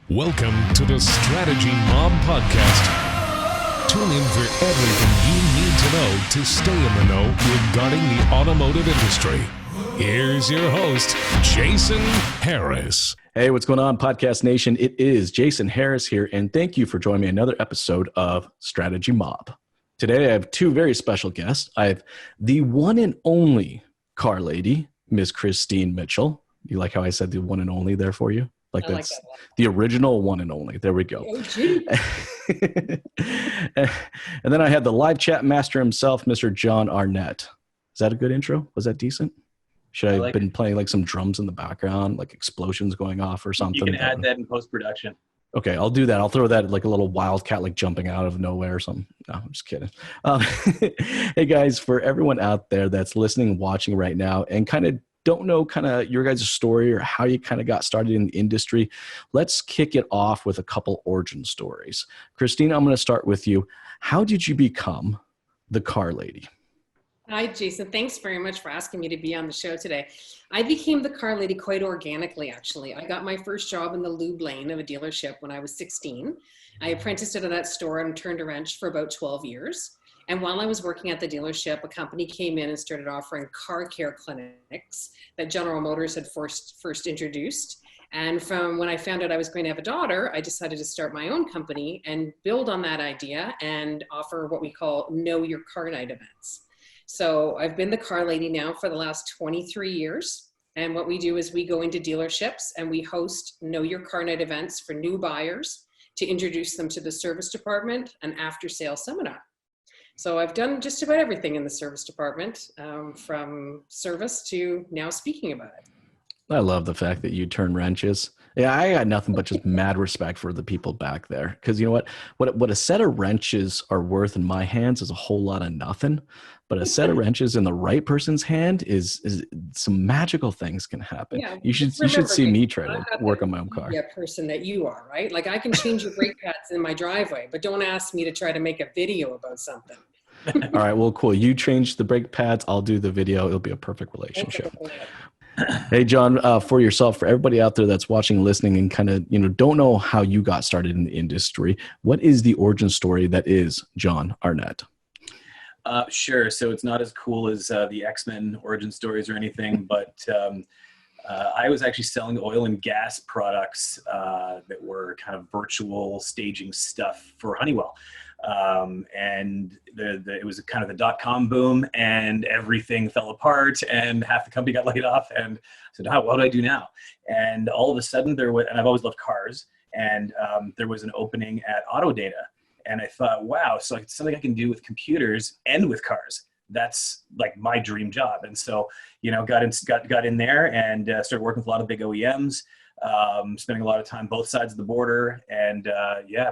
Welcome to the Strategy Mob Podcast. Tune in for everything you need to know to stay in the know regarding the automotive industry. Here's your host, Jason Harris. Hey, what's going on, Podcast Nation? It is Jason Harris here, and thank you for joining me another episode of Strategy Mob. Today, I have two very special guests. I have the one and only car lady, Miss Christine Mitchell. You like how I said the one and only there for you? Like that's like that the original one and only. There we go. And then I had the live chat master himself, Mr. Jon Arnett. Is that a good intro? Was that decent? Should I have been playing like some drums in the background, like explosions going off or something? You can add that in post-production. Okay, I'll do that. I'll throw that like a little wildcat, like jumping out of nowhere or something. No, I'm just kidding. Hey guys, for everyone out there that's listening, watching right now, and kind of don't know kind of your guys' story or how you kind of got started in the industry, let's kick it off with a couple origin stories. Christine, I'm going to start with you. How did you become the car lady? Hi, Jason. Thanks very much for asking me to be on the show today. I became the car lady quite organically, actually. I got my first job in the lube lane of a dealership when I was 16. I apprenticed at that store and turned a wrench for about 12 years. And while I was working at the dealership, a company came in and started offering car care clinics that General Motors had first introduced. And from when I found out I was going to have a daughter, I decided to start my own company and build on that idea and offer what we call Know Your Car Night events. So I've been the car lady now for the last 23 years. And what we do is we go into dealerships and we host Know Your Car Night events for new buyers to introduce them to the service department and after-sale seminar. So I've done just about everything in the service department, from service to now speaking about it. I love the fact that you turn wrenches. Yeah, I got nothing but just mad respect for the people back there. Because you know what a set of wrenches are worth in my hands is a whole lot of nothing. But a set of wrenches in the right person's hand is some magical things can happen. Yeah, you should see me try to work on my own car. Yeah, person that you are, right? Like I can change your brake pads in my driveway, but don't ask me to try to make a video about something. All right, well, cool. You change the brake pads, I'll do the video. It'll be a perfect relationship. Hey, Jon, for yourself, for everybody out there that's watching, listening, and kind of, don't know how you got started in the industry, what is the origin story that is Jon Arnett? Sure. So it's not as cool as the X-Men origin stories or anything, but I was actually selling oil and gas products that were kind of virtual staging stuff for Honeywell. And it was kind of the dot-com boom and everything fell apart and half the company got laid off. And I said, what do I do now? And all of a sudden and I've always loved cars, and there was an opening at Auto Data. And I thought, wow, so it's something I can do with computers and with cars. That's like my dream job. And so, got in there and started working with a lot of big OEMs, spending a lot of time both sides of the border. And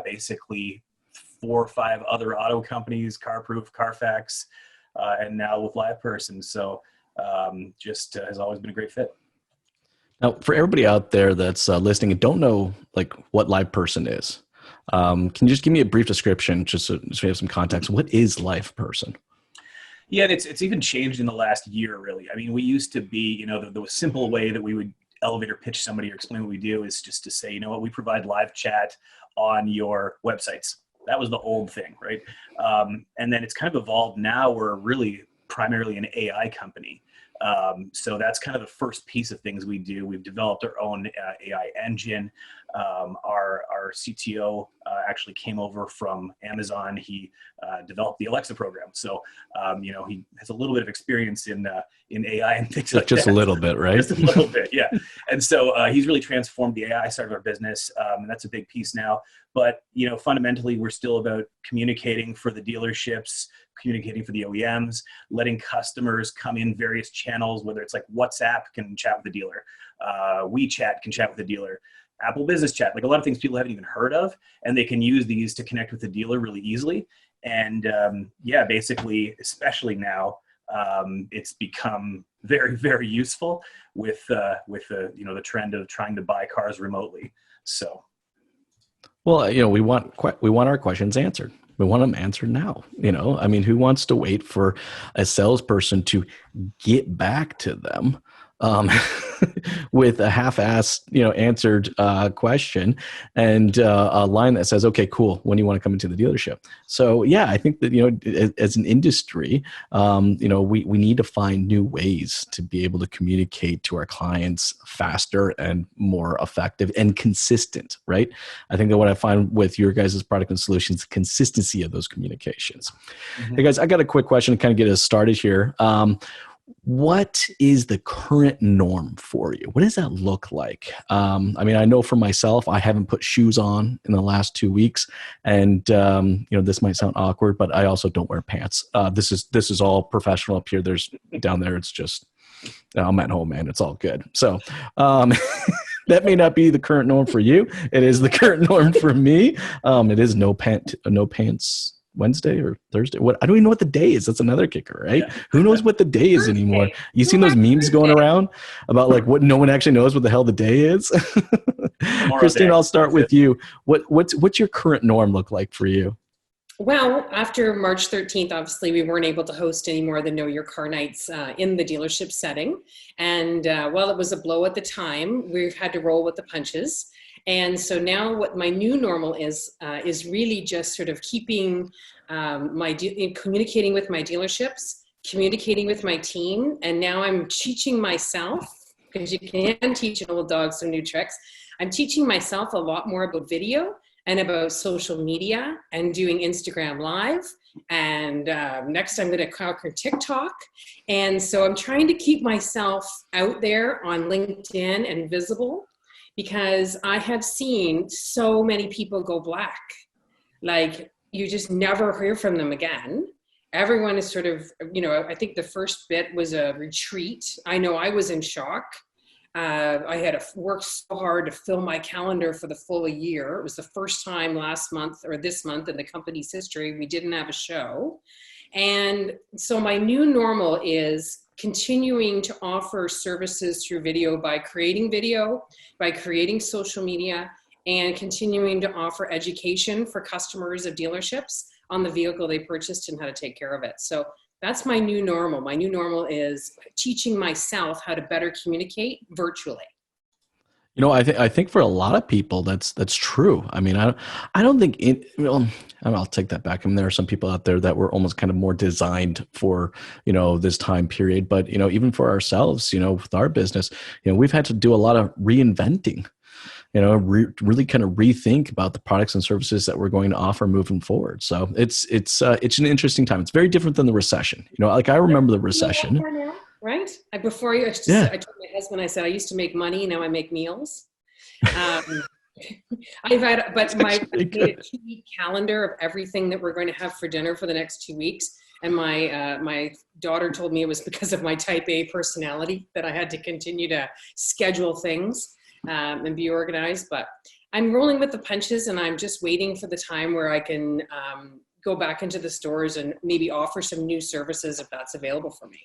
basically 4 or 5 other auto companies, CarProof, Carfax, and now with LivePerson. So has always been a great fit. Now, for everybody out there that's listening and don't know like what LivePerson is, can you just give me a brief description just so we have some context? What is LivePerson? Yeah, it's even changed in the last year, really. I mean, we used to be, the simple way that we would elevator pitch somebody or explain what we do is just to say, we provide live chat on your websites. That was the old thing, right? And then it's kind of evolved now. We're really primarily an AI company. So that's kind of the first piece of things we do. We've developed our own AI engine. Our CTO actually came over from Amazon. He developed the Alexa program. So, he has a little bit of experience in AI and things like that. Just a little bit, right? Just a little bit, yeah. And so he's really transformed the AI side of our business, and that's a big piece now. But, fundamentally, we're still about communicating for the dealerships, communicating for the OEMs, letting customers come in various channels, whether it's like WhatsApp can chat with the dealer, WeChat can chat with the dealer, Apple Business Chat, like a lot of things people haven't even heard of, and they can use these to connect with the dealer really easily. And basically, especially now, it's become very, very useful with the trend of trying to buy cars remotely. So, well, we want our questions answered. We want them answered now. Who wants to wait for a salesperson to get back to them with a half-assed, answered question and a line that says, "Okay, cool. When do you want to come into the dealership?" So yeah, I think that as an industry, we need to find new ways to be able to communicate to our clients faster and more effective and consistent. Right? I think that what I find with your guys' product and solutions, the consistency of those communications. Mm-hmm. Hey guys, I got a quick question to kind of get us started here. What is the current norm for you? What does that look like? I know for myself, I haven't put shoes on in the last 2 weeks, and this might sound awkward, but I also don't wear pants. This is all professional up here. There's down there. It's just I'm at home, man. It's all good. So that may not be the current norm for you. It is the current norm for me. It is no pants Wednesday or Thursday. I don't even know what the day is. That's another kicker, right? Yeah. Who knows what the day is anymore? You seen those memes going around about like what no one actually knows what the hell the day is? Christine, I'll start with you. What's your current norm look like for you? Well, after March 13th, obviously we weren't able to host any more of the Know Your Car Nights in the dealership setting. And while it was a blow at the time, we've had to roll with the punches. And so now what my new normal is really just sort of keeping communicating with my dealerships, communicating with my team. And now I'm teaching myself, because you can teach an old dog some new tricks. I'm teaching myself a lot more about video and about social media and doing Instagram Live. And next I'm going to conquer TikTok. And so I'm trying to keep myself out there on LinkedIn and visible, because I have seen so many people go black. Like, you just never hear from them again. Everyone is sort of, I think the first bit was a retreat. I know I was in shock. I had worked so hard to fill my calendar for the full year. It was the first time last month or this month in the company's history we didn't have a show. And so my new normal is continuing to offer services through video, by creating social media, and continuing to offer education for customers of dealerships on the vehicle they purchased and how to take care of it. So that's my new normal. My new normal is teaching myself how to better communicate virtually. I think for a lot of people that's true. I mean, I don't think I'll take that back. I mean, there are some people out there that were almost kind of more designed for, this time period. But, even for ourselves, with our business, we've had to do a lot of reinventing, really kind of rethink about the products and services that we're going to offer moving forward. So it's an interesting time. It's very different than the recession. I remember the recession. Right? I told my husband, I said, I used to make money. Now I make meals. I made a 2-week calendar of everything that we're going to have for dinner for the next 2 weeks. And my daughter told me it was because of my type A personality that I had to continue to schedule things and be organized. But I'm rolling with the punches, and I'm just waiting for the time where I can go back into the stores and maybe offer some new services if that's available for me.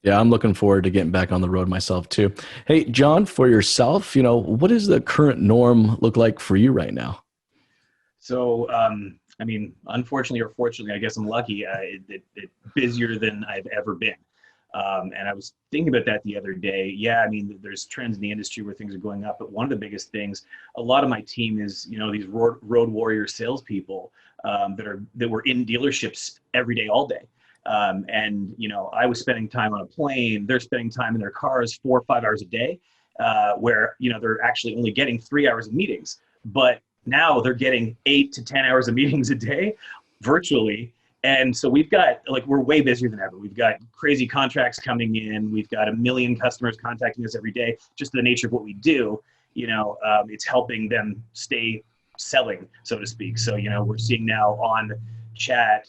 Yeah, I'm looking forward to getting back on the road myself too. Hey, John, for yourself, what does the current norm look like for you right now? So, unfortunately or fortunately, I guess I'm lucky. It's busier than I've ever been. And I was thinking about that the other day. Yeah, there's trends in the industry where things are going up, but one of the biggest things, a lot of my team is, these road warrior salespeople that were in dealerships every day, all day. I was spending time on a plane. They're spending time in their cars 4 or 5 hours a day, where, they're actually only getting 3 hours of meetings, but now they're getting 8 to 10 hours of meetings a day virtually. And so we're way busier than ever. We've got crazy contracts coming in. We've got 1 million customers contacting us every day. Just the nature of what we do, it's helping them stay selling, so to speak. So, we're seeing now on chat,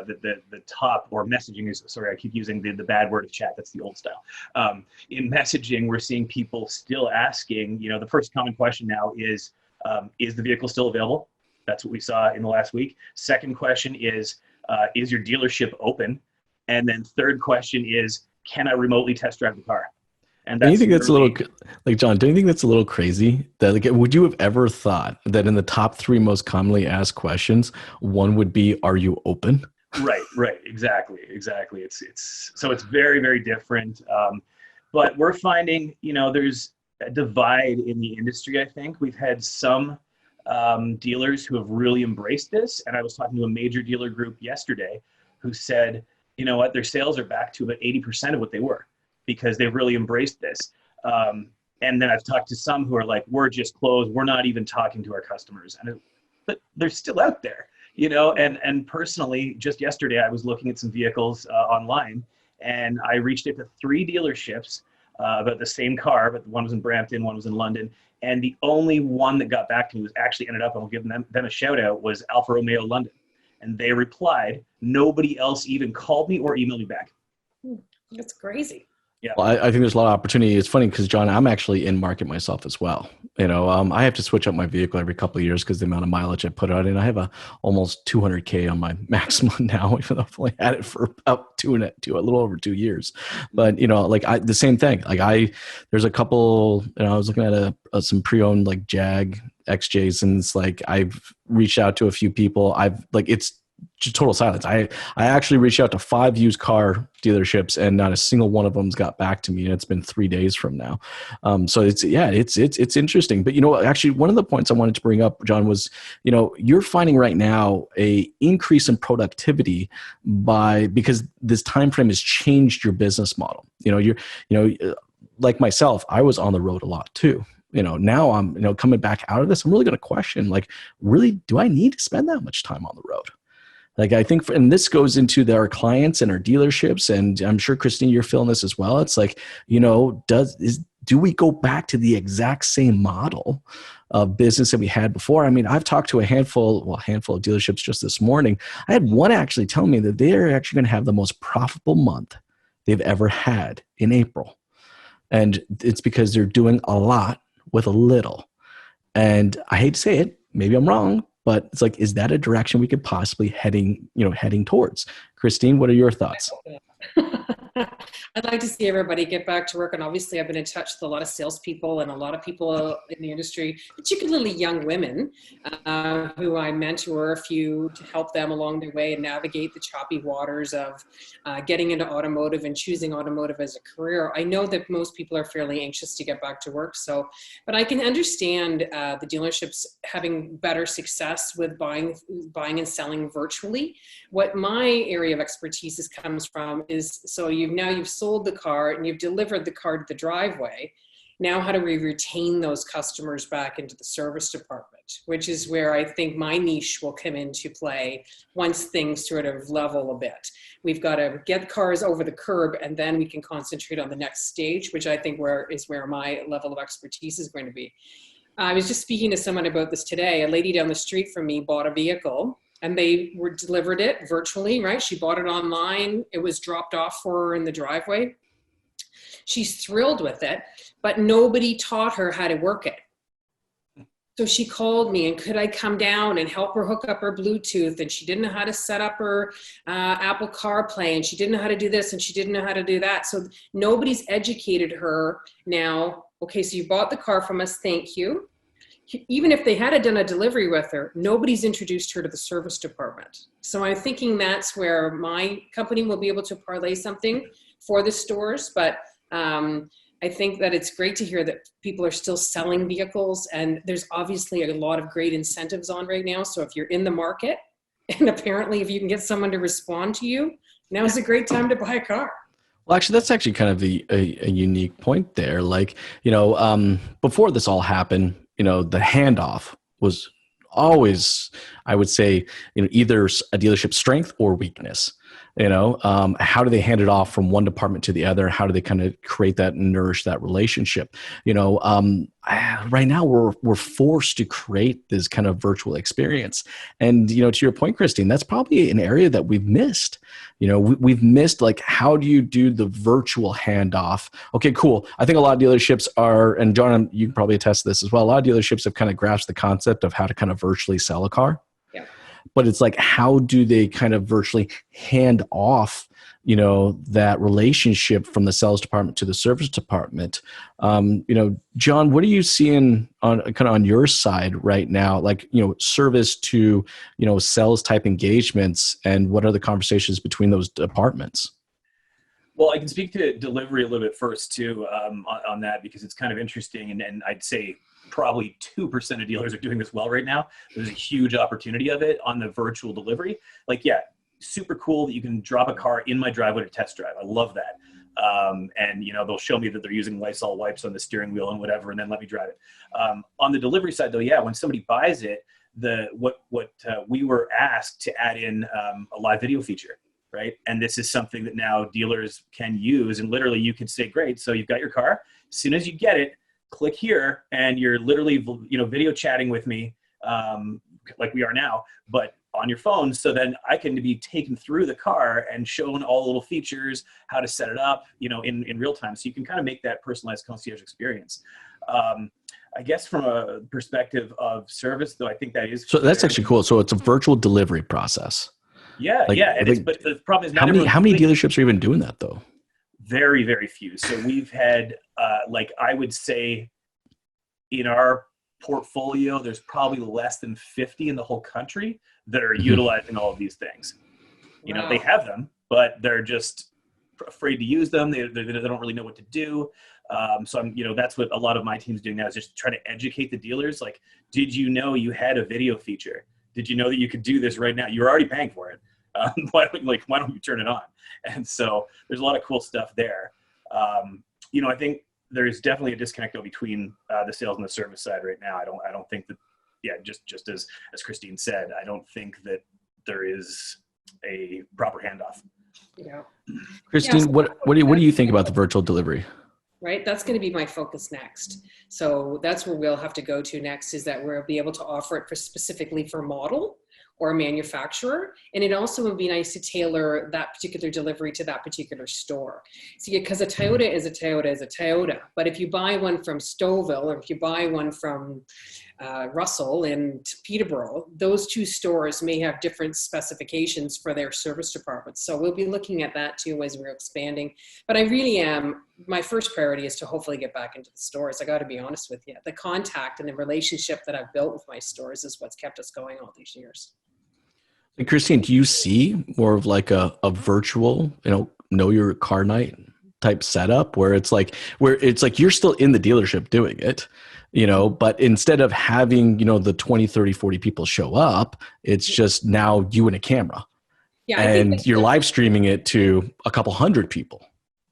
the top, or messaging is, sorry, I keep using the bad word of chat. That's the old style. In messaging, we're seeing people still asking, the first common question now is the vehicle still available? That's what we saw in the last week. Second question is your dealership open? And then third question is, can I remotely test drive the car? And do you think that's a little, John, do you think that's a little crazy? That would you have ever thought that in the top 3 most commonly asked questions, one would be, are you open? Right. Exactly. It's very, very different. But we're finding, there's a divide in the industry. I think we've had some dealers who have really embraced this. And I was talking to a major dealer group yesterday who said, you know what, their sales are back to about 80% of what they were because they've really embraced this. And then I've talked to some who are like, we're just closed. We're not even talking to our customers. But they're still out there, and personally, just yesterday, I was looking at some vehicles online, and I reached out to 3 dealerships about the same car, but one was in Brampton, one was in London. And the only one that got back to me was actually ended up, and I'll give them a shout out, was Alfa Romeo London. And they replied, nobody else even called me or emailed me back. That's crazy. Yeah. Well, I think there's a lot of opportunity. It's funny because, John, I'm actually in market myself as well. I have to switch up my vehicle every couple of years because the amount of mileage I put on it. I have almost 200K on my Maxima now, even though I've only had it for up a little over 2 years. But, the same thing. There's a couple, I was looking at some pre-owned like Jag XJs, and I've reached out to a few people. It's just total silence. I actually reached out to 5 used car dealerships, and not a single one of them's got back to me. And it's been 3 days from now. So it's interesting. But actually, one of the points I wanted to bring up, John, was you're finding right now a increase in productivity because this time frame has changed your business model. You're like myself, I was on the road a lot too. Now I'm coming back out of this. I'm really going to question, really, do I need to spend that much time on the road? I think, and this goes into our clients and our dealerships, and I'm sure, Christine, you're feeling this as well. It's do we go back to the exact same model of business that we had before? I mean, I've talked to a handful of dealerships just this morning. I had one actually tell me that they're actually going to have the most profitable month they've ever had in April. And it's because they're doing a lot with a little. And I hate to say it, maybe I'm wrong, but it's is that a direction we could possibly heading towards? Christine, what are your thoughts? I'd like to see everybody get back to work. And obviously I've been in touch with a lot of salespeople and a lot of people in the industry, particularly young women who I mentor a few to help them along their way and navigate the choppy waters of getting into automotive and choosing automotive as a career. I know that most people are fairly anxious to get back to work. But I can understand the dealerships having better success with buying and selling virtually. What my area of expertise comes from is, so you've sold the car and you've delivered the car to the driveway. Now, how do we retain those customers back into the service department, which is where I think my niche will come into play once things sort of level a bit. We've got to get cars over the curb, and then we can concentrate on the next stage, which I think is where my level of expertise is going to be. I was just speaking to someone about this today. A lady down the street from me bought a vehicle, and they were delivered it virtually, right? She bought it online. It was dropped off for her in the driveway. She's thrilled with it, but nobody taught her how to work it. So she called me, and could I come down and help her hook up her Bluetooth? And she didn't know how to set up her Apple CarPlay, and she didn't know how to do this, and she didn't know how to do that. So nobody's educated her now. Okay, so you bought the car from us, thank you. Even if they had done a delivery with her, nobody's introduced her to the service department. So I'm thinking that's where my company will be able to parlay something for the stores. But I think that it's great to hear that people are still selling vehicles, and there's obviously a lot of great incentives on right now. So if you're in the market, and apparently if you can get someone to respond to you, now is a great time to buy a car. Well, actually, that's actually kind of a unique point there. Before this all happened, the handoff was always, I would say, either a dealership strength or weakness. How do they hand it off from one department to the other? How do they kind of create that and nourish that relationship? Right now we're forced to create this kind of virtual experience. And, to your point, Christine, that's probably an area that we've missed. We've missed, how do you do the virtual handoff? Okay, cool. I think a lot of dealerships are, and John, you can probably attest to this as well. A lot of dealerships have kind of grasped the concept of how to kind of virtually sell a car. Yeah. But it's how do they kind of virtually hand off, that relationship from the sales department to the service department? John, what are you seeing on your side right now? Service to, sales type engagements, and what are the conversations between those departments? Well, I can speak to delivery a little bit first too, on that, because it's kind of interesting. And I'd say probably 2% of dealers are doing this well right now. There's a huge opportunity of it on the virtual delivery. Like, yeah, super cool that you can drop a car in my driveway to test drive. I love that. And they'll show me that they're using Lysol wipes on the steering wheel and whatever, and then let me drive it. On the delivery side though, yeah, when somebody buys it, we were asked to add in a live video feature. Right. And this is something that now dealers can use. And literally you could say, great, so you've got your car. As soon as you get it, click here and you're literally, video chatting with me like we are now, but on your phone. So then I can be taken through the car and shown all the little features, how to set it up, in real time. So you can kind of make that personalized concierge experience. I guess from a perspective of service, though, I think that is. So that's actually cool. So it's a virtual delivery process. Yeah, but the problem is how many dealerships are even doing that though? Very, very few. So we've had, I would say, in our portfolio, there's probably less than 50 in the whole country that are utilizing all of these things. Wow. They have them, but they're just afraid to use them. They don't really know what to do. So that's what a lot of my team's doing now, is just trying to educate the dealers. Like, did you know you had a video feature? Did you know that you could do this right now? You're already paying for it. Why don't you turn it on? And so there's a lot of cool stuff there. I think there's definitely a disconnect though between the sales and the service side right now. I don't think that, just as Christine said, I don't think that there is a proper handoff. Yeah. Christine, what do you think about the virtual delivery? Right, that's going to be my focus next. So that's where we'll have to go to next, is that we'll be able to offer it specifically for model or manufacturer. And it also would be nice to tailor that particular delivery to that particular store. See, because a Toyota is a Toyota is a Toyota. But if you buy one from Stouffville, or if you buy one from Russell and Peterborough, those two stores may have different specifications for their service departments. So we'll be looking at that too as we're expanding. But I really am, my first priority is to hopefully get back into the stores. I got to be honest with you. The contact and the relationship that I've built with my stores is what's kept us going all these years. And Christine, do you see more of like a virtual, know your car night type setup where it's like you're still in the dealership doing it, but instead of having, the 20, 30, 40 people show up, it's just now you and a camera. Yeah, and you're live streaming it to a couple hundred people.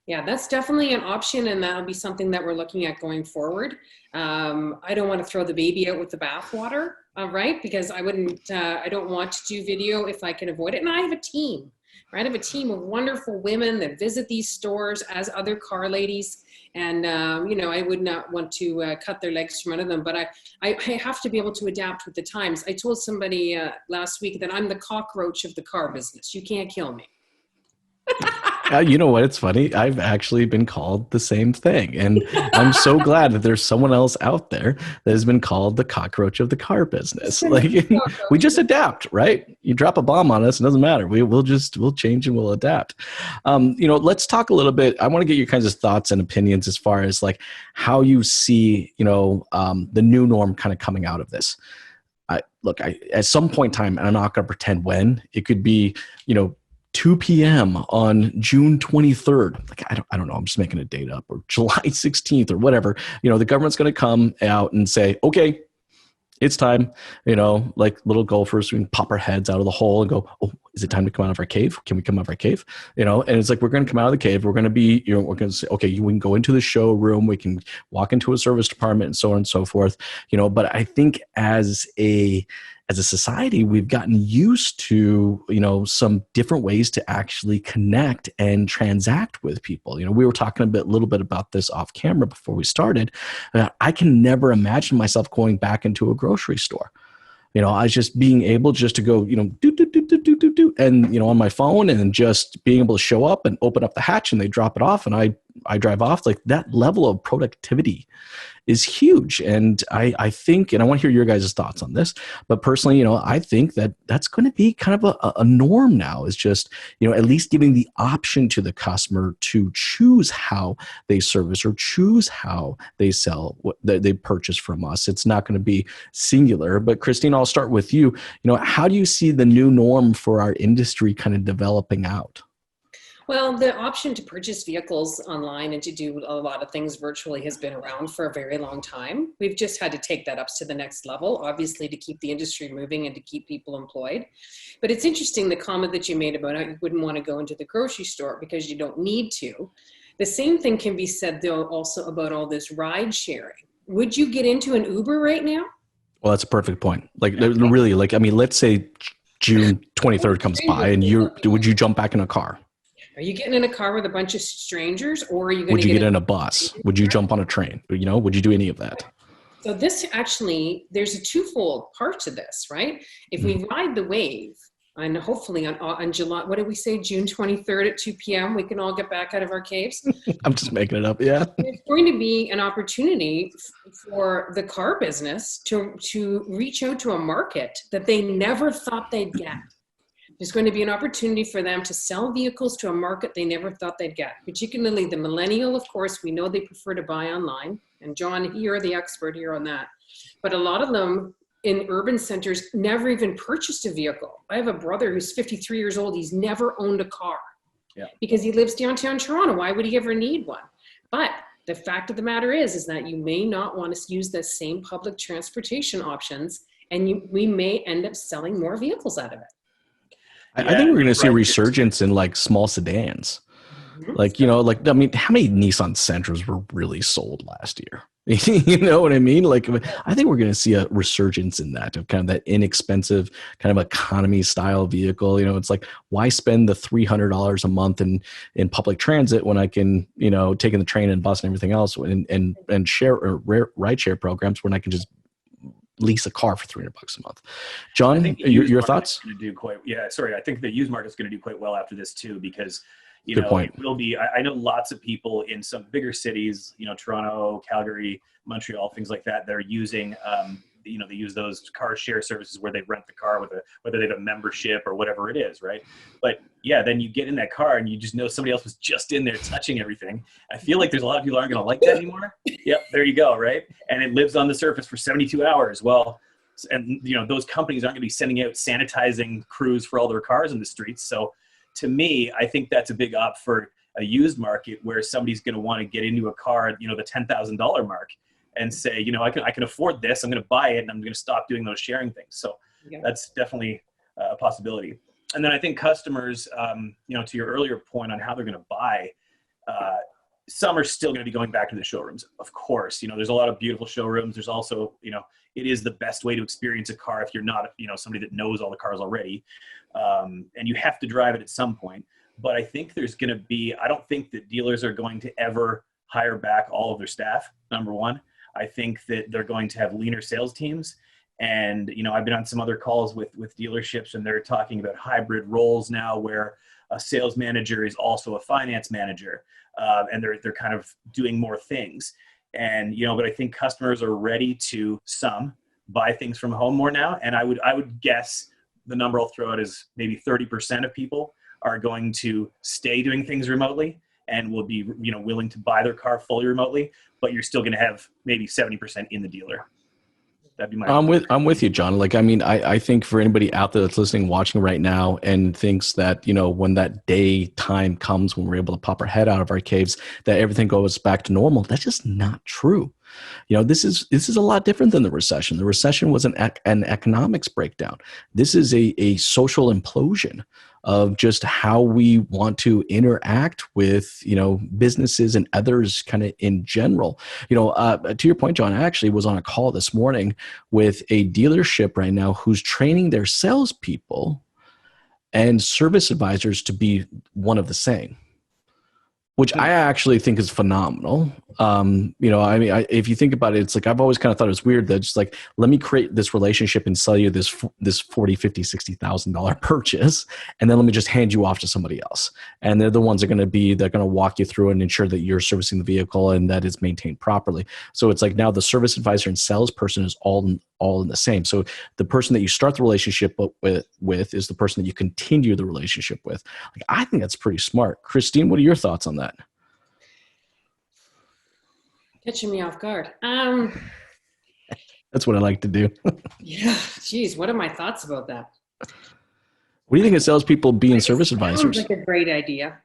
Yeah, that's definitely an option, and that'll be something that we're looking at going forward. I don't want to throw the baby out with the bathwater, right? Because I don't want to do video if I can avoid it. And I have a team, right? I have a team of wonderful women that visit these stores as other car ladies. And, I would not want to cut their legs from under them, but I have to be able to adapt with the times. I told somebody last week that I'm the cockroach of the car business. You can't kill me. You know what? It's funny. I've actually been called the same thing. And I'm so glad that there's someone else out there that has been called the cockroach of the car business. Like, we just adapt, right? You drop a bomb on us, it doesn't matter. We'll change and we'll adapt. Let's talk a little bit. I want to get your kinds of thoughts and opinions as far as like how you see, the new norm kind of coming out of this. At some point in time, and I'm not going to pretend when, it could be, 2 p.m. on June 23rd. Like, I don't know. I'm just making a date up, or July 16th or whatever. The government's going to come out and say, okay, it's time, like little golfers, we can pop our heads out of the hole and go, oh, is it time to come out of our cave? Can we come out of our cave? And it's like, we're going to come out of the cave. We're going to be, we're going to say, okay, we can go into the showroom. We can walk into a service department and so on and so forth, but I think as a society, we've gotten used to, some different ways to actually connect and transact with people. We were talking a little bit about this off camera before we started. I can never imagine myself going back into a grocery store. I was just being able just to go, do, and, on my phone, and just being able to show up and open up the hatch and they drop it off and I drive off. Like, that level of productivity is huge. And I think, and I want to hear your guys' thoughts on this, but personally, I think that that's going to be kind of a norm now, is just, at least giving the option to the customer to choose how they service or choose how they sell what they purchase from us. It's not going to be singular. But Christine, I'll start with you. How do you see the new norm for our industry kind of developing out? Well, the option to purchase vehicles online and to do a lot of things virtually has been around for a very long time. We've just had to take that up to the next level, obviously, to keep the industry moving and to keep people employed. But it's interesting, the comment that you made about how you wouldn't want to go into the grocery store because you don't need to. The same thing can be said, though, also about all this ride sharing. Would you get into an Uber right now? Well, that's a perfect point. Like, really, like, I mean, let's say June 23rd comes by and would you jump back in a car? Are you getting in a car with a bunch of strangers, or are you going Would to you get in a bus? Would you jump on a train? You know, would you do any of that? So this actually, there's a twofold part to this, right? If we ride the wave, and hopefully on July, what did we say, June 23rd at 2 p.m., we can all get back out of our caves. I'm just making it up, yeah. There's going to be an opportunity for the car business to reach out to a market that they never thought they'd get. There's going to be an opportunity for them to sell vehicles to a market they never thought they'd get. Particularly the millennial, of course, we know they prefer to buy online. And John, you're the expert here on that. But a lot of them in urban centers never even purchased a vehicle. I have a brother who's 53 years old. He's never owned a car because he lives downtown Toronto. Why would he ever need one? But the fact of the matter is that you may not want to use the same public transportation options, and we may end up selling more vehicles out of it. I think we're going to see a resurgence in like small sedans. Like, you know, like, I mean, how many Nissan Sentras were really sold last year? You know what I mean? Like, I think we're going to see a resurgence in that, of kind of that inexpensive kind of economy style vehicle. You know, it's like, why spend the $300 a month in public transit when I can, you know, taking the train and bus and everything else and share or ride share programs when I can just lease a car for $300 a month. John, your thoughts? I think the used market's going to do quite well after this too, because Good point. It will be. I know lots of people in some bigger cities, you know, Toronto, Calgary, Montreal, things like that. They're using, they use those car share services where they rent the car whether they have a membership or whatever it is, right? But yeah, then you get in that car and you just know somebody else was just in there touching everything. I feel like there's a lot of people aren't going to like that anymore. Yep, there you go, right? And it lives on the surface for 72 hours. Well, and you know, those companies aren't going to be sending out sanitizing crews for all their cars in the streets. So to me, I think that's a big up for a used market where somebody's going to want to get into a car at, you know, the $10,000 mark and say, you know, I can afford this. I'm going to buy it and I'm going to stop doing those sharing things. So that's definitely a possibility. And then I think customers, you know, to your earlier point on how they're going to buy, some are still going to be going back to the showrooms. Of course, you know, there's a lot of beautiful showrooms. There's also, you know, it is the best way to experience a car if you're not, you know, somebody that knows all the cars already. And you have to drive it at some point. But I think there's going to be, I don't think that dealers are going to ever hire back all of their staff, number one. I think that they're going to have leaner sales teams. And, you know, I've been on some other calls with dealerships and they're talking about hybrid roles now where a sales manager is also a finance manager. And they're kind of doing more things. And, you know, but I think customers are ready to buy things from home more now. And I would guess the number I'll throw out is maybe 30% of people are going to stay doing things remotely and will be, you know, willing to buy their car fully remotely, but you're still going to have maybe 70% in the dealer. That'd be my I'm with you, John. Like, I mean, I think for anybody out there that's listening, watching right now and thinks that, you know, when that day time comes when we're able to pop our head out of our caves, that everything goes back to normal, that's just not true. You know, this is a lot different than the recession. The recession was an economics breakdown. This is a social implosion of just how we want to interact with, you know, businesses and others kind of in general. You know, to your point, John, I actually was on a call this morning with a dealership right now who's training their salespeople and service advisors to be one of the same, which I actually think is phenomenal. You know, I mean, if you think about it, it's like, I've always kind of thought it was weird that just like, let me create this relationship and sell you this $40,000, $50,000, $60,000 purchase. And then let me just hand you off to somebody else. And they're the ones that are going to walk you through and ensure that you're servicing the vehicle and that it's maintained properly. So it's like now the service advisor and salesperson is all in the same. So the person that you start the relationship with is the person that you continue the relationship with. Like, I think that's pretty smart. Christine, what are your thoughts on that? Catching me off guard. That's what I like to do. Yeah, geez, what are my thoughts about that? What do you think of salespeople being service advisors? Sounds like a great idea.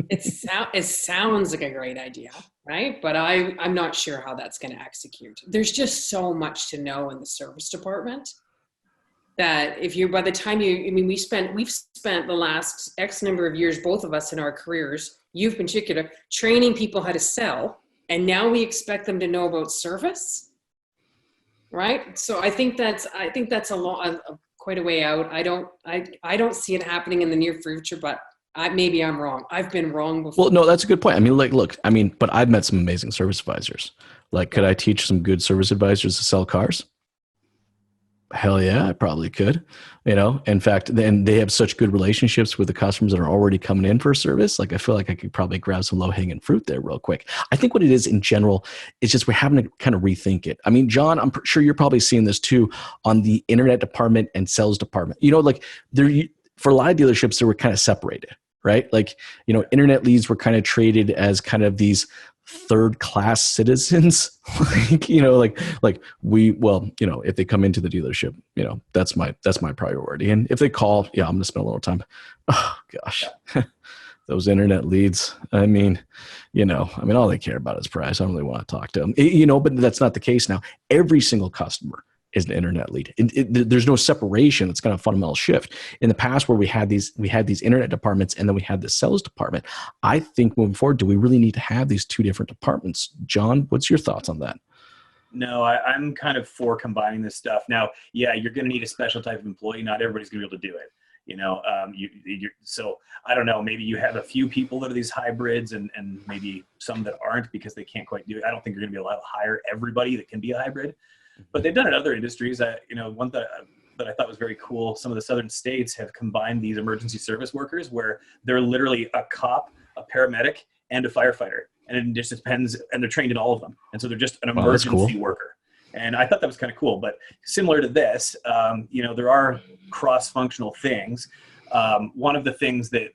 It sounds like a great idea, right? But I'm not sure how that's going to execute. There's just so much to know in the service department that by the time we've spent the last X number of years, both of us in our careers, you in particular, training people how to sell, and now we expect them to know about service, right? So I think that's quite a way out. I don't see it happening in the near future, but maybe I'm wrong. I've been wrong before. Well, no, that's a good point. I mean, but I've met some amazing service advisors. Like, could I teach some good service advisors to sell cars? Hell yeah, I probably could. In fact, then they have such good relationships with the customers that are already coming in for a service. Like, I feel like I could probably grab some low-hanging fruit there real quick. I think what it is in general is just we're having to kind of rethink it. I mean, John, I'm sure you're probably seeing this too on the internet department and sales department. For a lot of dealerships, they were kind of separated, right? Like, internet leads were kind of treated as kind of these third-class citizens. If they come into the dealership, that's my priority. And if they call, I'm going to spend a little time. Oh gosh, those internet leads. I mean, all they care about is price. I don't really want to talk to them, but that's not the case now. Every single customer is an internet lead. There's no separation. It's kind of a fundamental shift. In the past, where we had these internet departments and then we had the sales department, I think moving forward, do we really need to have these two different departments? John, what's your thoughts on that? No, I'm kind of for combining this stuff. Now, yeah, you're going to need a special type of employee. Not everybody's going to be able to do it. So I don't know, maybe you have a few people that are these hybrids and maybe some that aren't because they can't quite do it. I don't think you're going to be able to hire everybody that can be a hybrid. But they've done it in other industries. One that I thought was very cool, some of the southern states have combined these emergency service workers where they're literally a cop, a paramedic, and a firefighter. And it just depends, and they're trained in all of them. And so they're just an emergency worker. And I thought that was kind of cool. But similar to this, there are cross-functional things. One of the things that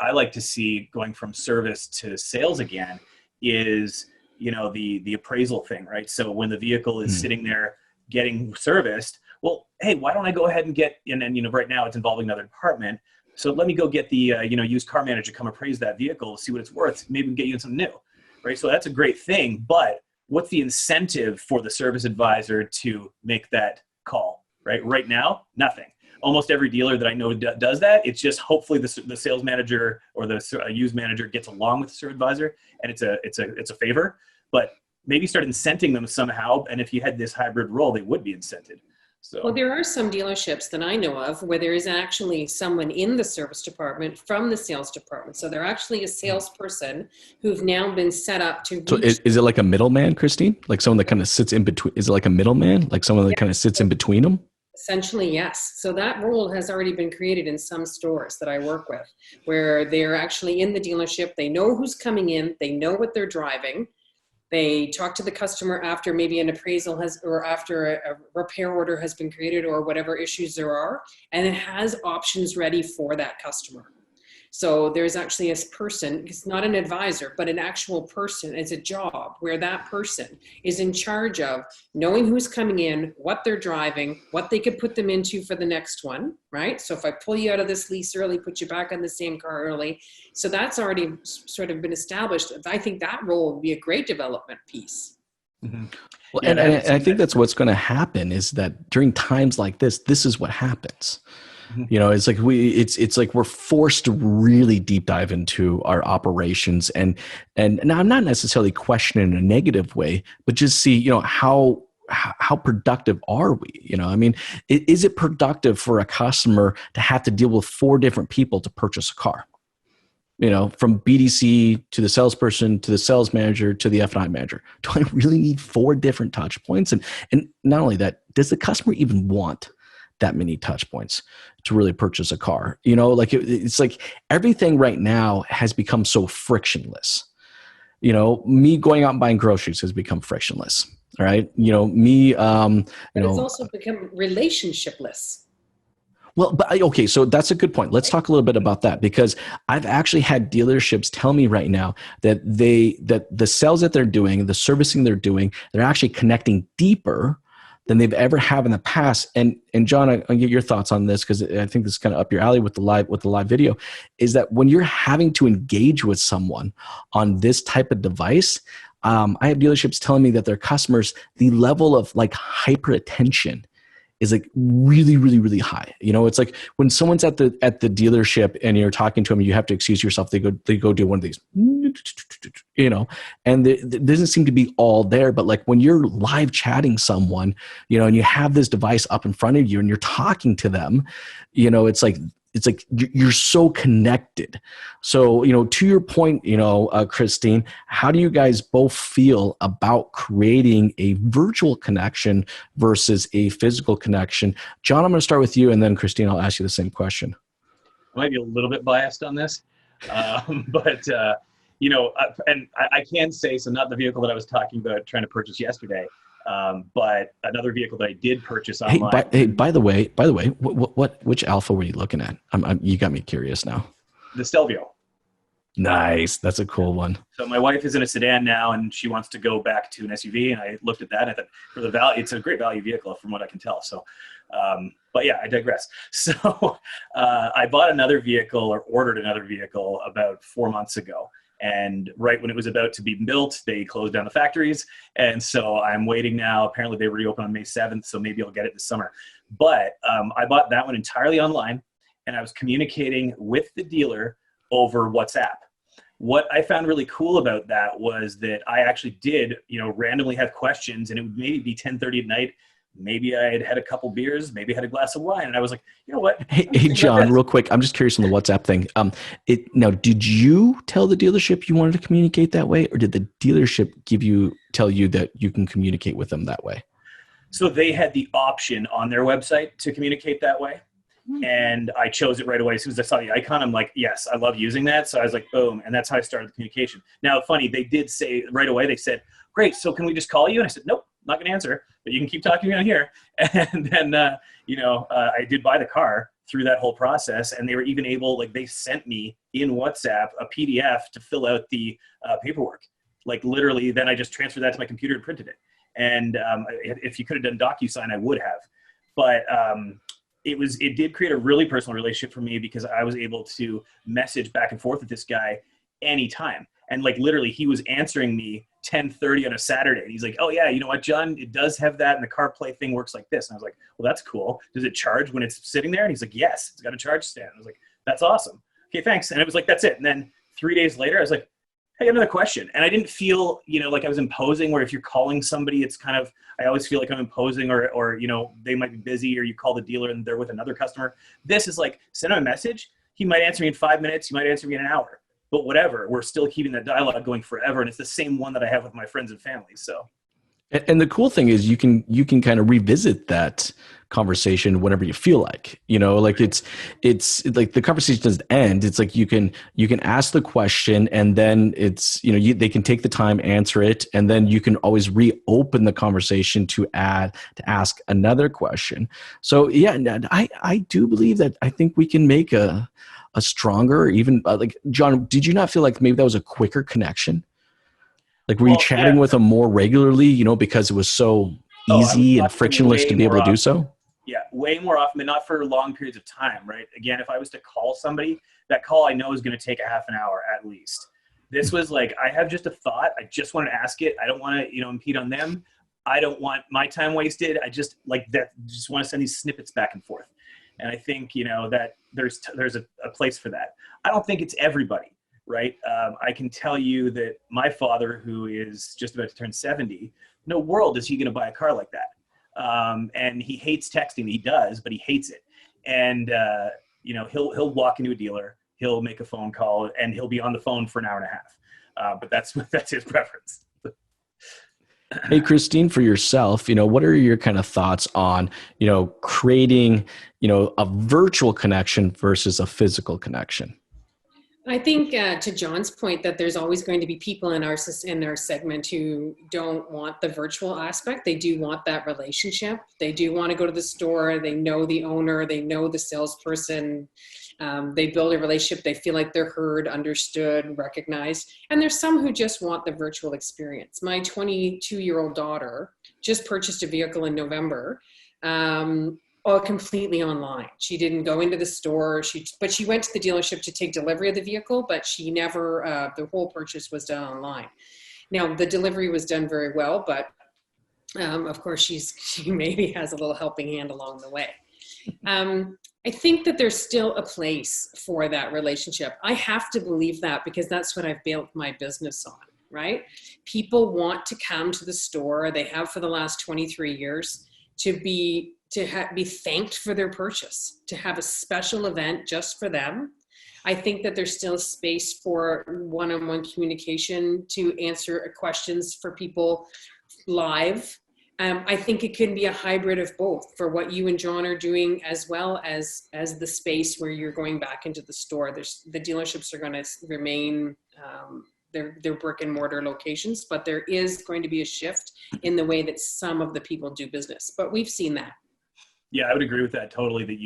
I like to see going from service to sales again is the appraisal thing, right? So when the vehicle is sitting there getting serviced, well, hey, why don't I go ahead and get, and then, right now it's involving another department. So let me go get the, used car manager to come appraise that vehicle, see what it's worth, maybe get you something new, right? So that's a great thing, but what's the incentive for the service advisor to make that call, right? Right now, nothing. Almost every dealer that I know does that. It's just hopefully the sales manager or the used manager gets along with the service advisor, and it's a favor. But maybe start incenting them somehow. And if you had this hybrid role, they would be incented. So. Well, there are some dealerships that I know of where there is actually someone in the service department from the sales department. So they're actually a salesperson who've now been set up to. So is it like a middleman, Christine? Like someone that kind of sits in between? Is it like a middleman? Like someone that kind of sits in between them? Essentially, yes. So that role has already been created in some stores that I work with, where they're actually in the dealership. They know who's coming in. They know what they're driving. They talk to the customer after maybe an appraisal or after a repair order has been created or whatever issues there are, and it has options ready for that customer. So there's actually a person, it's not an advisor, but an actual person. It's a job where that person is in charge of knowing who's coming in, what they're driving, what they could put them into for the next one, right? So if I pull you out of this lease early, put you back on the same car early. So that's already sort of been established. I think that role would be a great development piece. Mm-hmm. Well, and I think that's what's going to happen is that during times like this is what happens. It's like it's like we're forced to really deep dive into our operations, and now I'm not necessarily questioning in a negative way, but just see, how productive are we? I mean, is it productive for a customer to have to deal with 4 different people to purchase a car? From BDC to the salesperson to the sales manager to the F&I manager. Do I really need 4 different touch points? And not only that, does the customer even want that many touch points to really purchase a car? It's like everything right now has become so frictionless. Me going out and buying groceries has become frictionless. All right. It's also become relationshipless. Well, but okay, so that's a good point. Let's talk a little bit about that, because I've actually had dealerships tell me right now that the sales that they're doing, the servicing they're doing, they're actually connecting deeper than they've ever have in the past. And John, I'll get your thoughts on this because I think this is kind of up your alley with the live video, is that when you're having to engage with someone on this type of device, I have dealerships telling me that their customers, the level of like hyper attention is like really, really, really high. You know, it's like when someone's at the dealership and you're talking to them, you have to excuse yourself. They go do one of these, you know, and there doesn't seem to be all there. But like when you're live chatting someone, you know, and you have this device up in front of you and you're talking to them, you know, it's like you're so connected. So, you know, to your point, you know, Christine, how do you guys both feel about creating a virtual connection versus a physical connection? John, I'm going to start with you, and then Christine, I'll ask you the same question. I might be a little bit biased on this, but you know, and I can say, so not the vehicle that I was talking about trying to purchase yesterday, but another vehicle that I did purchase online. By the way, which Alpha were you looking at? You got me curious now. The Stelvio. Nice. That's a cool one. So my wife is in a sedan now, and she wants to go back to an SUV. And I looked at that. And I thought, for the value, it's a great value vehicle from what I can tell. So, but yeah, I digress. So I bought another vehicle, or ordered another vehicle, about 4 months ago. And right when it was about to be built, they closed down the factories. And so I'm waiting now. Apparently they reopen on May 7th, so maybe I'll get it this summer. But I bought that one entirely online, and I was communicating with the dealer over WhatsApp. What I found really cool about that was that I actually did, you know, randomly have questions, and it would maybe be 10:30 at night. Maybe I had a couple beers, maybe had a glass of wine, and I was like, you know what? Hey John, real quick, I'm just curious on the WhatsApp thing. Now, did you tell the dealership you wanted to communicate that way, or did the dealership tell you that you can communicate with them that way? So they had the option on their website to communicate that way. And I chose it right away. As soon as I saw the icon, I'm like, yes, I love using that. So I was like, boom. And that's how I started the communication. Now, funny, they did say right away, they said, great, so can we just call you? And I said, nope, not going to answer, but you can keep talking to me on here. And then, you know, I did buy the car through that whole process. And they were even able, like, they sent me in WhatsApp a PDF to fill out the paperwork. Like, literally, then I just transferred that to my computer and printed it. And if you could have done DocuSign, I would have. But it did create a really personal relationship for me, because I was able to message back and forth with this guy anytime. And like literally he was answering me 10:30 on a Saturday. And he's like, oh yeah, you know what, John, it does have that. And the CarPlay thing works like this. And I was like, well, that's cool. Does it charge when it's sitting there? And he's like, yes, it's got a charge stand. I was like, that's awesome. Okay, thanks. And it was like, that's it. And then 3 days later, I was like, hey, another question. And I didn't feel, you know, like I was imposing, where if you're calling somebody, it's kind of, I always feel like I'm imposing, or, you know, they might be busy, or you call the dealer and they're with another customer. This is like, send him a message. He might answer me in 5 minutes. He might answer me in an hour, but whatever, we're still keeping that dialogue going forever. And it's the same one that I have with my friends and family. So. And the cool thing is you can kind of revisit that conversation whenever you feel like, you know, like it's like the conversation doesn't end. It's like you can ask the question, and then it's, you know, they can take the time, answer it, and then you can always reopen the conversation to ask another question. So yeah, I do believe that I think we can make a stronger, even like, John, did you not feel like maybe that was a quicker connection? Like, were you chatting with them more regularly, you know, because it was so easy and frictionless to be able to do so? Yeah, way more often, but not for long periods of time, right? Again, if I was to call somebody, that call I know is going to take a half an hour at least. This was like, I have just a thought. I just want to ask it. I don't want to, you know, impede on them. I don't want my time wasted. I just like that. Just want to send these snippets back and forth. And I think, you know, that there's a place for that. I don't think it's everybody. Right. I can tell you that my father, who is just about to turn 70, no world is he going to buy a car like that. And he hates texting. He does, but he hates it. And, you know, he'll walk into a dealer, he'll make a phone call, and he'll be on the phone for an hour and a half. But that's his preference. Hey, Christine, for yourself, you know, what are your kind of thoughts on, you know, creating, you know, a virtual connection versus a physical connection? I think to John's point that there's always going to be people in our segment who don't want the virtual aspect. They do want that relationship. They do want to go to the store. They know the owner. They know the salesperson. They build a relationship. They feel like they're heard, understood, recognized. And there's some who just want the virtual experience. My 22-year-old daughter just purchased a vehicle in November, all completely online. She didn't go into the store. But she went to the dealership to take delivery of the vehicle, but she never, the whole purchase was done online. Now the delivery was done very well, but of course she maybe has a little helping hand along the way. I think that there's still a place for that relationship. I have to believe that because that's what I've built my business on, right? People want to come to the store. They have for the last 23 years to be thanked for their purchase, to have a special event just for them. I think that there's still space for one-on-one communication to answer questions for people live. I think it can be a hybrid of both for what you and John are doing, as well as the space where you're going back into the store. The dealerships are going to remain their brick and mortar locations, but there is going to be a shift in the way that some of the people do business. But we've seen that. Yeah, I would agree with that totally. That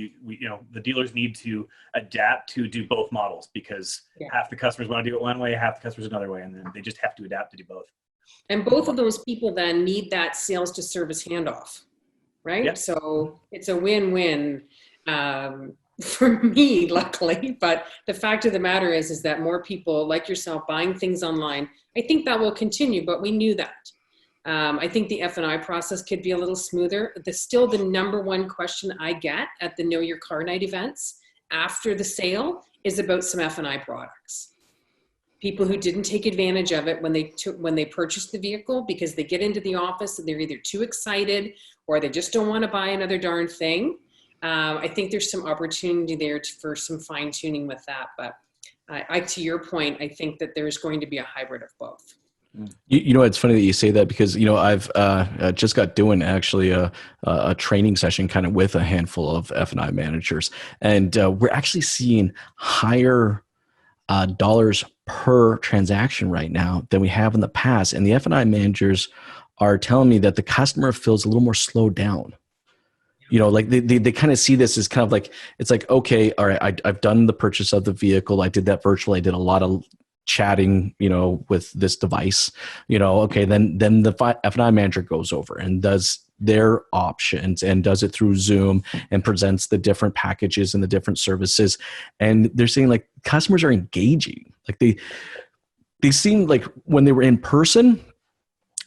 the dealers need to adapt to do both models, because half the customers want to do it one way, half the customers another way, and then they just have to adapt to do both. And both of those people then need that sales to service handoff, right? Yep. So it's a win-win for me, luckily. But the fact of the matter is that more people like yourself buying things online, I think that will continue, but we knew that. I think the F&I process could be a little smoother. Still the number one question I get at the Know Your Car Night events after the sale is about some F&I products. People who didn't take advantage of it when they purchased the vehicle, because they get into the office and they're either too excited or they just don't want to buy another darn thing. I think there's some opportunity there for some fine tuning with that. But to your point, I think that there's going to be a hybrid of both. You know, it's funny that you say that, because, you know, I've just got doing actually a training session kind of with a handful of F&I managers, and we're actually seeing higher dollars per transaction right now than we have in the past. And the F&I managers are telling me that the customer feels a little more slowed down. You know, like they kind of see this as kind of like, it's like, okay, all right, I've done the purchase of the vehicle. I did that virtually. I did a lot of chatting, you know, with this device, you know, okay, then the F&I manager goes over and does their options and does it through Zoom and presents the different packages and the different services. And they're saying like customers are engaging. Like they seem like when they were in person,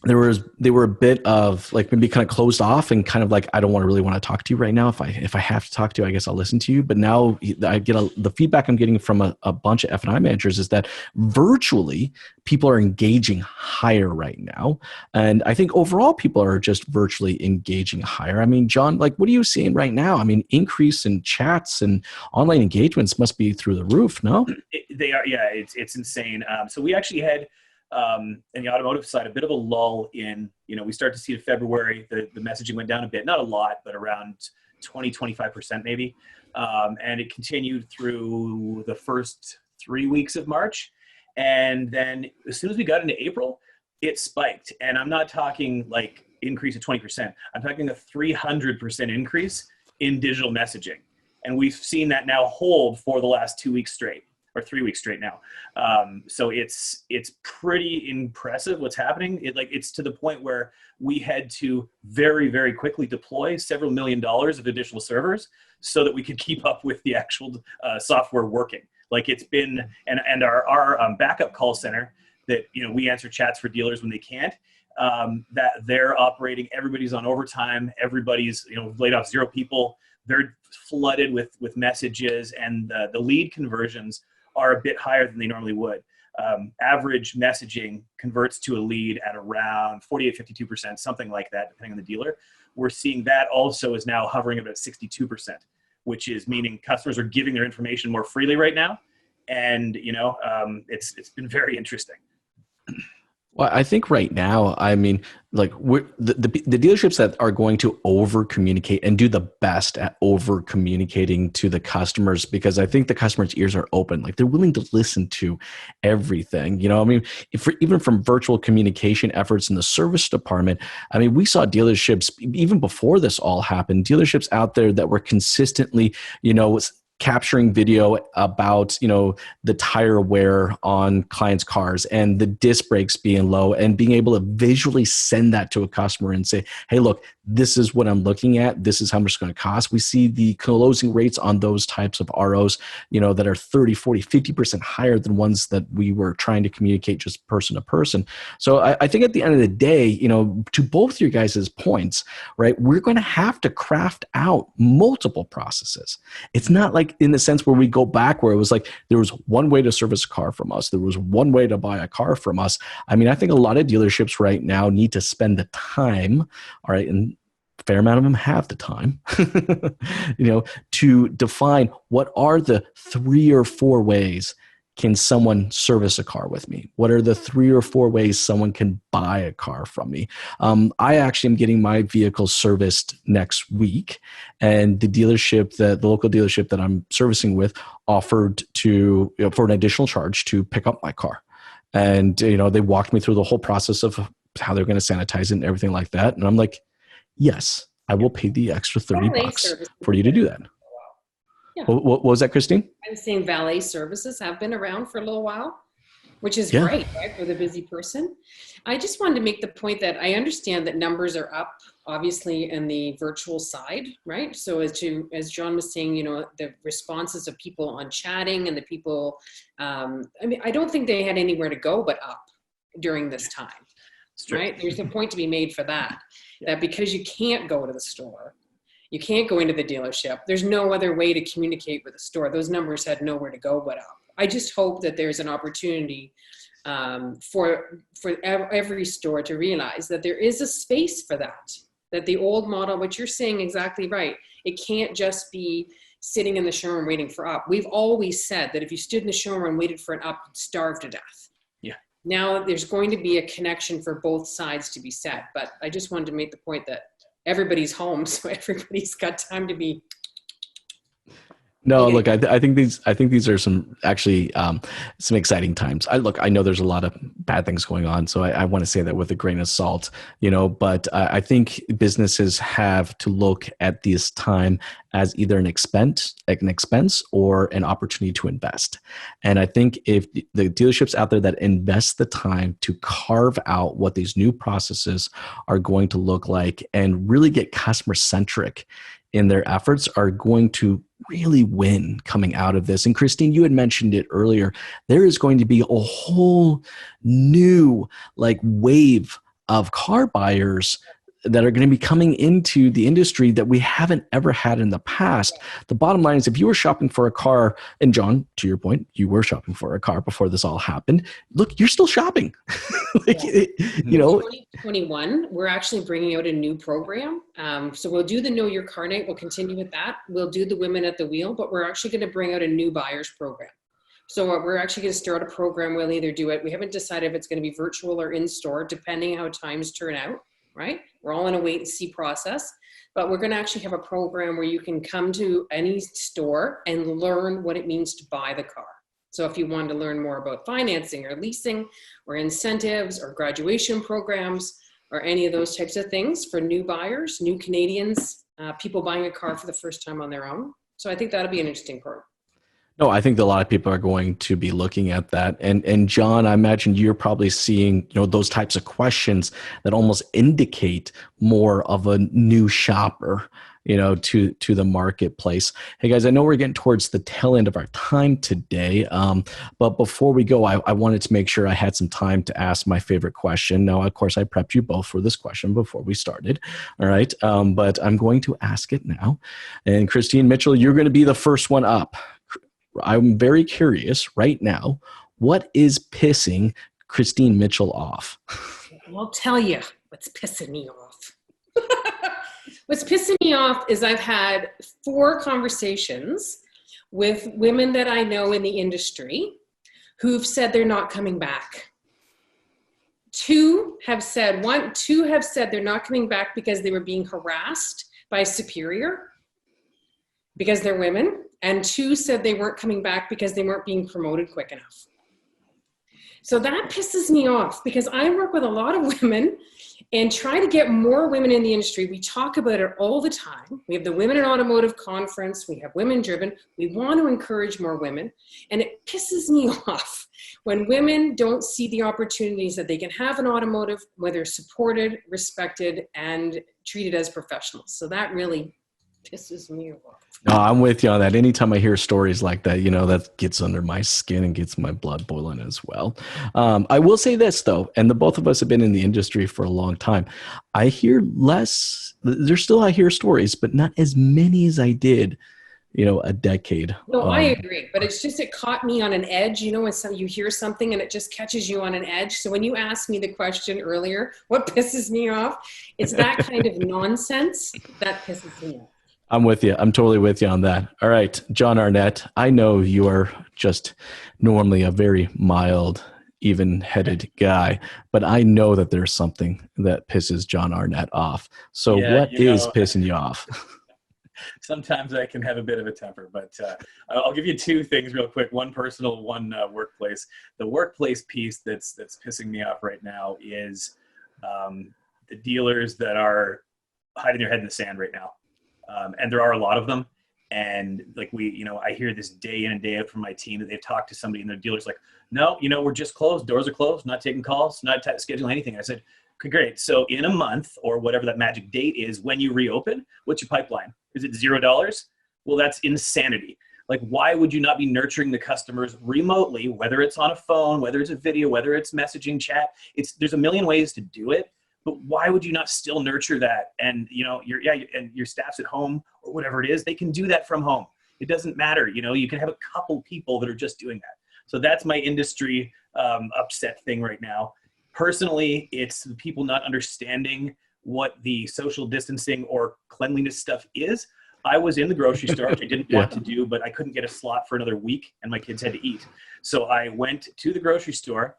they were a bit of like maybe kind of closed off and kind of like, I don't really want to talk to you right now. If I have to talk to you, I guess I'll listen to you. But now I get the feedback I'm getting from a bunch of F&I managers is that virtually people are engaging higher right now. And I think overall people are just virtually engaging higher. I mean, John, like, what are you seeing right now? I mean, increase in chats and online engagements must be through the roof, no? They are, yeah, it's insane. So we actually had, in the automotive side, a bit of a lull in, you know, we start to see in February, the messaging went down a bit, not a lot, but around 20-25% maybe. And it continued through the first 3 weeks of March. And then as soon as we got into April, it spiked. And I'm not talking like increase of 20%. I'm talking a 300% increase in digital messaging. And we've seen that now hold for the last 2 weeks straight. Or 3 weeks straight now. So it's pretty impressive what's happening. It's to the point where we had to very, very quickly deploy several $1 million of additional servers so that we could keep up with the actual software working. Like it's been, and our backup call center that, you know, we answer chats for dealers when they can't, that they're operating, everybody's on overtime, everybody's, you know, laid off 0 people. They're flooded with messages, and the lead conversions are a bit higher than they normally would. Average messaging converts to a lead at around 48, 52%, something like that, depending on the dealer. We're seeing that also is now hovering about 62%, which is meaning customers are giving their information more freely right now. And, you know, it's been very interesting. Well, I think right now, I mean, like the dealerships that are going to over communicate and do the best at over communicating to the customers, because I think the customers' ears are open. Like they're willing to listen to everything. You know, I mean, even from virtual communication efforts in the service department, I mean, we saw dealerships even before this all happened, dealerships out there that were consistently, you know, capturing video about, the tire wear on clients' cars and the disc brakes being low, and being able to visually send that to a customer and say, hey, look, this is what I'm looking at. This is how much it's going to cost. We see the closing rates on those types of ROs, that are 30, 40, 50% higher than ones that we were trying to communicate just person to person. So I think at the end of the day, to both your guys' points, right, we're going to have to craft out multiple processes. It's not like in the sense where we go back where it was like there was one way to service a car from us. There was one way to buy a car from us. I mean, I think a lot of dealerships right now need to spend the time, all right, and a fair amount of them have the time, to define what are the 3 or 4 ways can someone service a car with me? What are the 3 or 4 ways someone can buy a car from me? I actually am getting my vehicle serviced next week, and the local dealership that I'm servicing with offered to, for an additional charge, to pick up my car. And, they walked me through the whole process of how they're going to sanitize it and everything like that. And I'm like, yes, I will pay the extra $30 for you to do that. Yeah. What was that, Christine? I was saying valet services have been around for a little while, which is great, right, for the busy person. I just wanted to make the point that I understand that numbers are up, obviously, in the virtual side, right? So as John was saying, the responses of people on chatting and the people, I don't think they had anywhere to go but up during this time, right? There's a point to be made for that because you can't go to the store, you can't go into the dealership, there's no other way to communicate with the store. Those numbers had nowhere to go but up. I just hope that there's an opportunity for every store to realize that there is a space for that the old model, which you're saying exactly right, it can't just be sitting in the showroom waiting for up. We've always said that if you stood in the showroom and waited for an up, you'd starve to death. Yeah. Now there's going to be a connection for both sides to be set, but I just wanted to make the point that everybody's home, so everybody's got time to be. No, look, I think these are some actually some exciting times. I know there's a lot of bad things going on, so I want to say that with a grain of salt, but I think businesses have to look at this time as either an expense or an opportunity to invest. And I think if the dealerships out there that invest the time to carve out what these new processes are going to look like and really get customer centric in their efforts, are going to really win coming out of this. And Christine, you had mentioned it earlier. There is going to be a whole new wave of car buyers that are going to be coming into the industry that we haven't ever had in the past. The bottom line is, if you were shopping for a car, and John, to your point, you were shopping for a car before this all happened. Look, you're still shopping. 2021, we're actually bringing out a new program. So we'll do the Know Your Car Night. We'll continue with that. We'll do the Women at the Wheel, but we're actually going to bring out a new buyers program. So we're actually going to start a program. We'll either do it. We haven't decided if it's going to be virtual or in store, depending how times turn out. Right? We're all in a wait and see process, but we're going to actually have a program where you can come to any store and learn what it means to buy the car. So if you wanted to learn more about financing or leasing or incentives or graduation programs or any of those types of things for new buyers, new Canadians, people buying a car for the first time on their own. So I think that'll be an interesting program. No, I think that a lot of people are going to be looking at that. And John, I imagine you're probably seeing, those types of questions that almost indicate more of a new shopper, to the marketplace. Hey guys, I know we're getting towards the tail end of our time today. But before we go, I wanted to make sure I had some time to ask my favorite question. Now, of course, I prepped you both for this question before we started. All right. But I'm going to ask it now. And Christine Mitchell, you're going to be the first one up. I'm very curious right now, what is pissing Christine Mitchell off? I'll tell you what's pissing me off. What's pissing me off is I've had 4 conversations with women that I know in the industry who've said they're not coming back. 2 have said they're not coming back because they were being harassed by a superior because they're women. And 2 said they weren't coming back because they weren't being promoted quick enough. So that pisses me off because I work with a lot of women and try to get more women in the industry. We talk about it all the time. We have the Women in Automotive Conference. We have Women Driven. We want to encourage more women. And it pisses me off when women don't see the opportunities that they can have in automotive, where they're supported, respected, and treated as professionals. So that really pisses me off. No, I'm with you on that. Anytime I hear stories like that, that gets under my skin and gets my blood boiling as well. I will say this, though, and the both of us have been in the industry for a long time. I hear less. I hear stories, but not as many as I did, a decade. No, I agree. But it's just, it caught me on an edge. When you hear something and it just catches you on an edge. So when you asked me the question earlier, what pisses me off? It's that kind of nonsense that pisses me off. I'm with you. I'm totally with you on that. All right, Jon Arnett, I know you are just normally a very mild, even-headed guy, but I know that there's something that pisses Jon Arnett off. So what is pissing you off? Sometimes I can have a bit of a temper, but I'll give you two things real quick. One personal, one workplace. The workplace piece that's pissing me off right now is the dealers that are hiding their head in the sand right now. And there are a lot of them. And like I hear this day in and day out from my team that they've talked to somebody and their dealer's like, no, we're just closed. Doors are closed, not taking calls, not scheduling anything. I said, okay, great. So in a month or whatever that magic date is, when you reopen, what's your pipeline? Is it $0? Well, that's insanity. Like, why would you not be nurturing the customers remotely, whether it's on a phone, whether it's a video, whether it's messaging, chat? There's a million ways to do it. But why would you not still nurture that? And your staff's at home or whatever it is, they can do that from home. It doesn't matter. You can have a couple people that are just doing that. So that's my industry upset thing right now. Personally, it's the people not understanding what the social distancing or cleanliness stuff is. I was in the grocery store, which I didn't want to do, but I couldn't get a slot for another week, and my kids had to eat. So I went to the grocery store.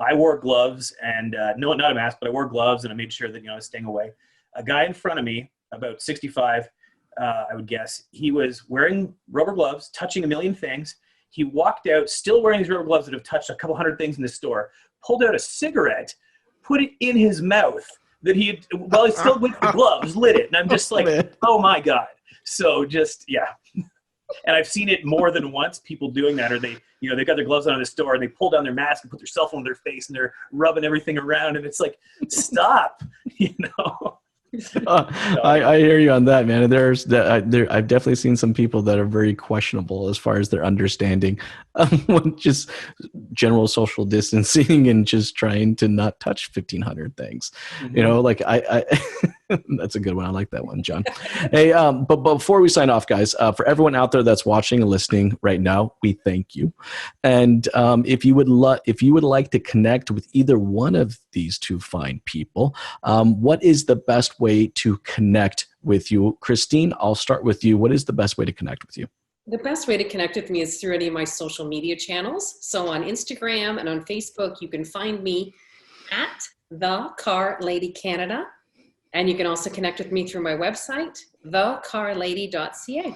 I wore gloves and no, not a mask, but I wore gloves and I made sure that, I was staying away. A guy in front of me, about 65, I would guess, he was wearing rubber gloves, touching a million things. He walked out still wearing these rubber gloves that have touched a couple hundred things in the store, pulled out a cigarette, put it in his mouth that he had, while he's still with the gloves, lit it. And I'm just like, oh my God. So just, yeah. And I've seen it more than once, people doing that, or they got their gloves on in the store and they pull down their mask and put their cell phone on their face and they're rubbing everything around. And it's like, stop, I hear you on that, man. I've definitely seen some people that are very questionable as far as their understanding with just general social distancing and just trying to not touch 1,500 things. Mm-hmm. I that's a good one. I like that one, John. Hey, but before we sign off, guys, for everyone out there that's watching and listening right now, we thank you. And if you would like to connect with either one of these two fine people, what is the best way to connect with you? Christine, I'll start with you. What is the best way to connect with you? The best way to connect with me is through any of my social media channels. So on Instagram and on Facebook, you can find me at The Car Lady Canada. And you can also connect with me through my website, thecarlady.ca.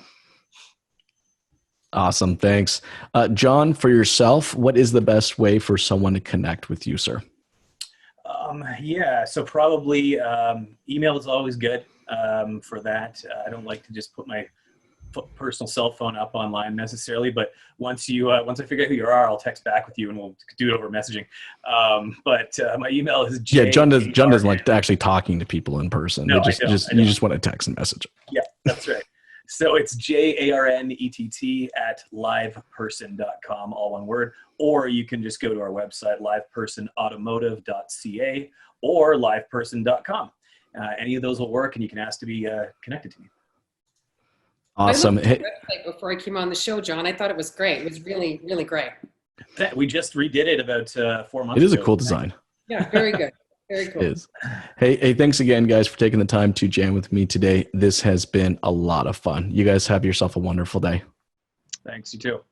Awesome. Thanks. John, for yourself, what is the best way for someone to connect with you, sir? So probably email is always good for that. I don't like to just put my personal cell phone up online necessarily, but once I figure out who you are, I'll text back with you and we'll do it over messaging. But my email is John doesn't like actually talking to people in person. No, you just want to text and message. Yeah, that's right. So it's JARNETT@liveperson.com, all one word, or you can just go to our website, livepersonautomotive.ca or liveperson.com. Any of those will work, and you can ask to be connected to me. Awesome. I looked at the website before I came on the show, John. I thought it was great. It was really, really great. We just redid it about 4 months ago. It is a cool design. Yeah, very good. Very cool. It is. Hey, thanks again, guys, for taking the time to jam with me today. This has been a lot of fun. You guys have yourself a wonderful day. Thanks, you too.